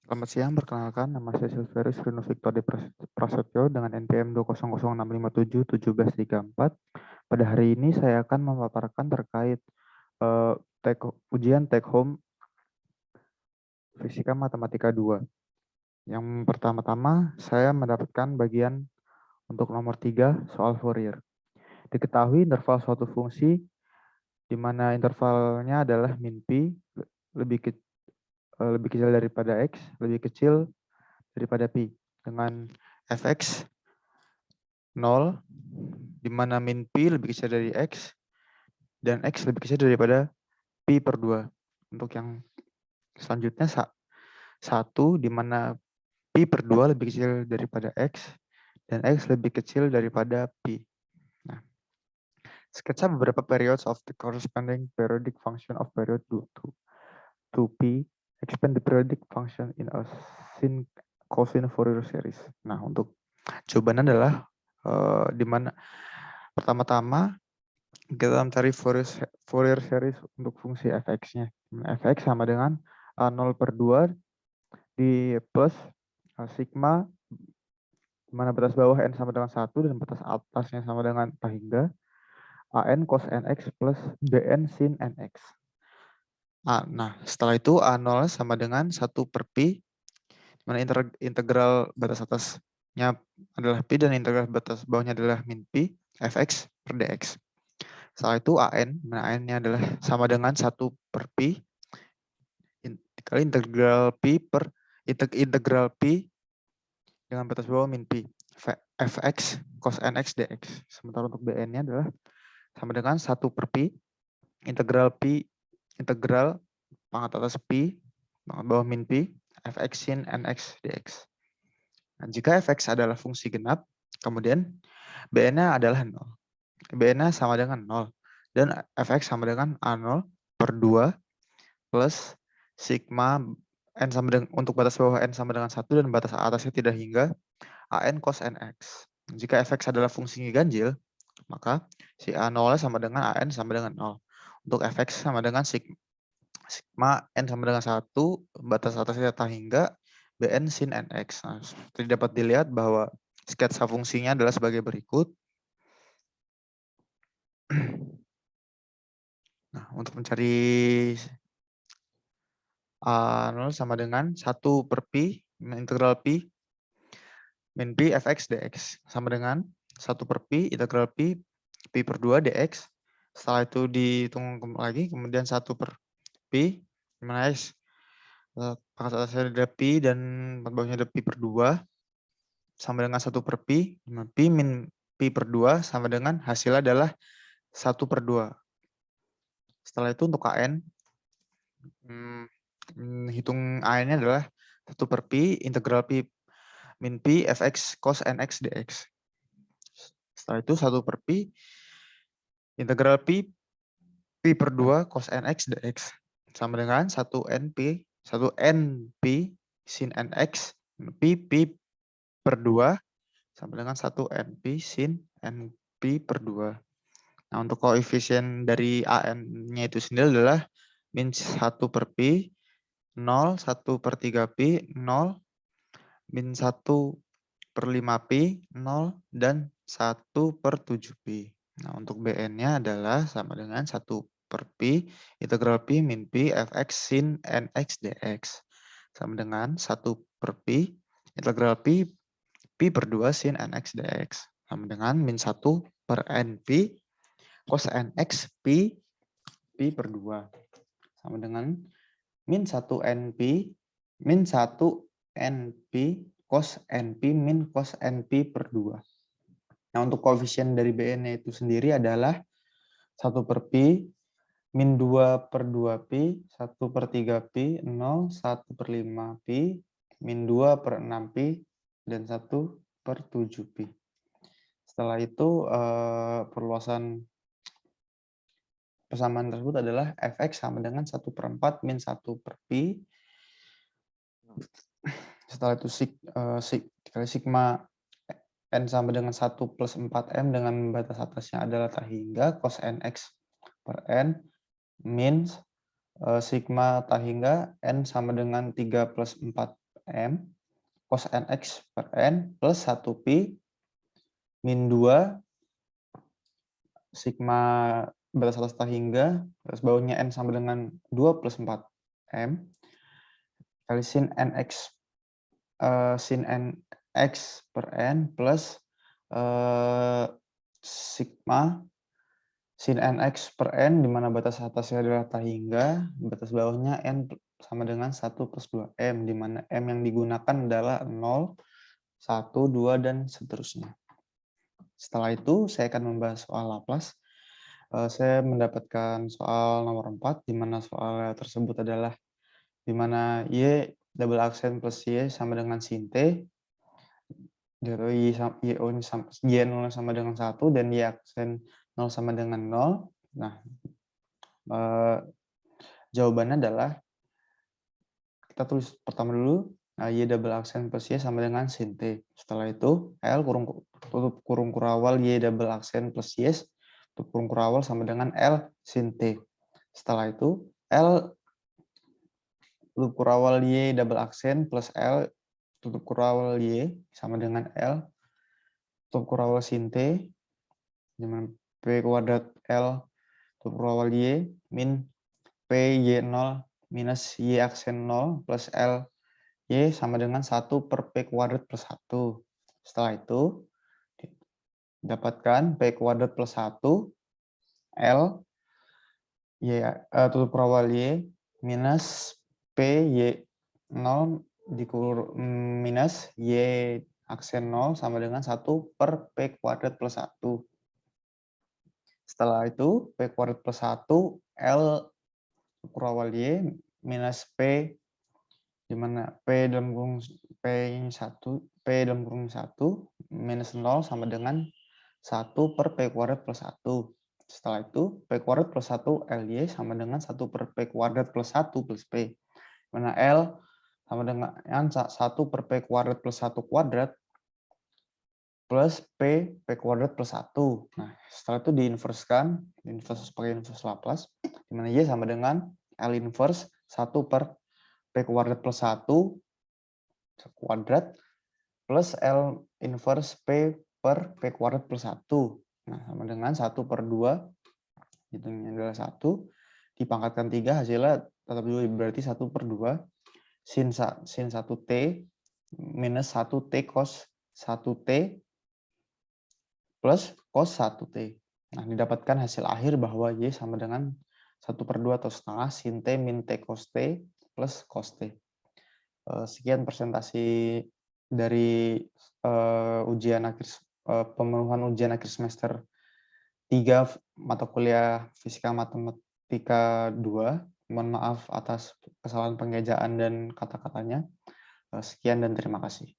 Selamat siang, perkenalkan nama saya Silverus Rino Victor de Prasetyo dengan NPM 20065571734. Pada hari ini saya akan memaparkan terkait ujian take home Fisika Matematika 2. Yang pertama-tama saya mendapatkan bagian untuk nomor 3 soal Fourier. Diketahui interval suatu fungsi di mana intervalnya adalah min pi lebih kecil daripada x, lebih kecil daripada pi dengan fx 0, di mana min pi lebih kecil dari x, dan x lebih kecil daripada pi per 2. Untuk yang selanjutnya, 1, di mana pi per 2 lebih kecil daripada x, dan x lebih kecil daripada pi. Nah, sketsa beberapa periods of the corresponding periodic function of period 2p, expand the periodic function in a cosine Fourier series. Nah, untuk jawabannya adalah di mana pertama-tama kita mencari Fourier series untuk fungsi fx-nya. Fx sama dengan A0 per 2 di plus sigma, di mana batas bawah n sama dengan 1 dan batas atasnya sama dengan hingga an cos nx plus bn sin nx. Nah, setelah itu A0 sama dengan 1 per pi, di mana integral batas atasnya adalah pi dan integral batas bawahnya adalah min pi fx per dx. Setelah itu an-nya adalah sama dengan 1 per pi kali integral pi dengan batas bawah min pi fx cos nx dx. Sementara untuk bn-nya adalah sama dengan 1 per pi integral pangkat atas pi pangkat bawah min pi fx sin nx dx. Nah, jika fx adalah fungsi genap, kemudian bn-nya adalah 0. bn-nya sama dengan 0. Dan fx sama dengan A0 per 2 plus sigma n sama dengan, untuk batas bawah n sama dengan 1 dan batas atasnya tidak hingga an cos nx. Jika fx adalah fungsi ganjil, maka si A0 sama dengan an sama dengan 0. Untuk fx sama dengan sigma n sama dengan 1, batas atasnya tak hingga bn sin nx. Nah, seperti dapat dilihat bahwa sketsa fungsinya adalah sebagai berikut. Nah, untuk mencari A0 sama dengan 1 per pi integral pi min pi fx dx sama dengan 1 per pi integral pi per 2 dx. Setelah itu dihitung lagi, kemudian 1 per pi, dimana x pangkat atasnya ada pi dan pangkat bawahnya ada pi per 2, sama dengan 1 per pi, pi min pi per 2 sama dengan hasilnya adalah 1 per 2. Setelah itu untuk an, hitung an-nya adalah 1 per pi integral pi min pi fx cos nx dx. Setelah itu 1 per pi integral pi per 2 cos nx dx sama dengan 1 n pi sin nx pi per 2 sama dengan 1 n pi sin n pi per 2. Nah, untuk koefisien dari an-nya itu sendiri adalah min 1 per pi, 0, 1 per 3 pi, 0, min 1 per 5 pi, 0, dan 1 per 7 pi. Nah, untuk bn-nya adalah sama dengan 1 per pi integral pi min pi fx sin nx dx sama dengan 1 per pi integral pi per 2 sin nx dx sama dengan min 1 per n pi cos nx pi per 2 sama dengan min 1 n pi min 1 n pi cos np min cos np per 2. Nah, untuk koefisien dari bn-nya itu sendiri adalah 1 per pi, min 2 per 2 pi, 1 per 3 pi, 0, 1 per 5 pi, min 2 per 6 pi, dan 1 per 7 pi. Setelah itu perluasan persamaan tersebut adalah fx sama dengan 1 per 4 min 1 per pi. Setelah itu dikali sigma n sama dengan 1 plus 4m dengan batas atasnya adalah tak hingga cos nx per n min sigma tak hingga n sama dengan 3 plus 4 M cos nx per n plus 1 pi min 2 sigma batas atas hingga garis bawahnya n sama dengan 2 plus 4 M kali sin nx sin nx per n plus sigma sin nx per n, di mana batas atasnya adalah hingga, batas bawahnya n sama dengan 1 plus 2m, di mana m yang digunakan adalah 0, 1, 2, dan seterusnya. Setelah itu, saya akan membahas soal Laplace. Saya mendapatkan soal nomor 4, di mana soal tersebut adalah di mana y double aksen plus y sama dengan sin t, y0 sama dengan 1, dan y aksen 0 sama dengan 0. Nah, jawabannya adalah, kita tulis pertama dulu, y double aksen plus y sama dengan sin t. Setelah itu, L tutup kurung kurawal y double aksen plus y tutup kurung kurawal sama dengan L sin t. Setelah itu, L tutup kurawal y double aksen plus L tutup kurawal y sama dengan L tutup kurawal sin t, di mana p kuadrat L tutup kurawal y min p y0 minus y aksen 0 plus L y sama dengan 1 per p kuadrat plus 1. Setelah itu, dapatkan p kuadrat plus 1 L y tutup kurawal y minus p y0 minus y aksen 0 sama dengan 1 per p kuadrat plus 1. Setelah itu, p kuadrat plus 1 L kurawal y minus p, di mana p dalam kurung p dalam kurung 1 minus 0 sama dengan 1 per p kuadrat plus 1. Setelah itu, p kuadrat plus 1 Ly sama dengan 1 per p kuadrat plus 1 plus p. Di mana L sama dengan 1 per p kuadrat plus 1 kuadrat plus p kuadrat plus 1. Nah, setelah itu diinverskan, pakai inverse Laplace, di mana y sama dengan L inverse 1 per p kuadrat plus 1 kuadrat plus L inverse p per p kuadrat plus 1. Nah, sama dengan 1 per 2, hitungnya adalah 1, dipangkatkan 3, hasilnya tetap dulu berarti 1 per 2, sin 1t minus 1t cos 1t plus cos 1t. Nah, didapatkan hasil akhir bahwa y sama dengan 1 per 2 atau setengah sin t min t cos t plus cos t. Sekian presentasi dari pemenuhan ujian akhir semester 3 mata kuliah Fisika Matematika 2. Mohon maaf atas kesalahan pengejaan dan kata-katanya. Sekian dan terima kasih.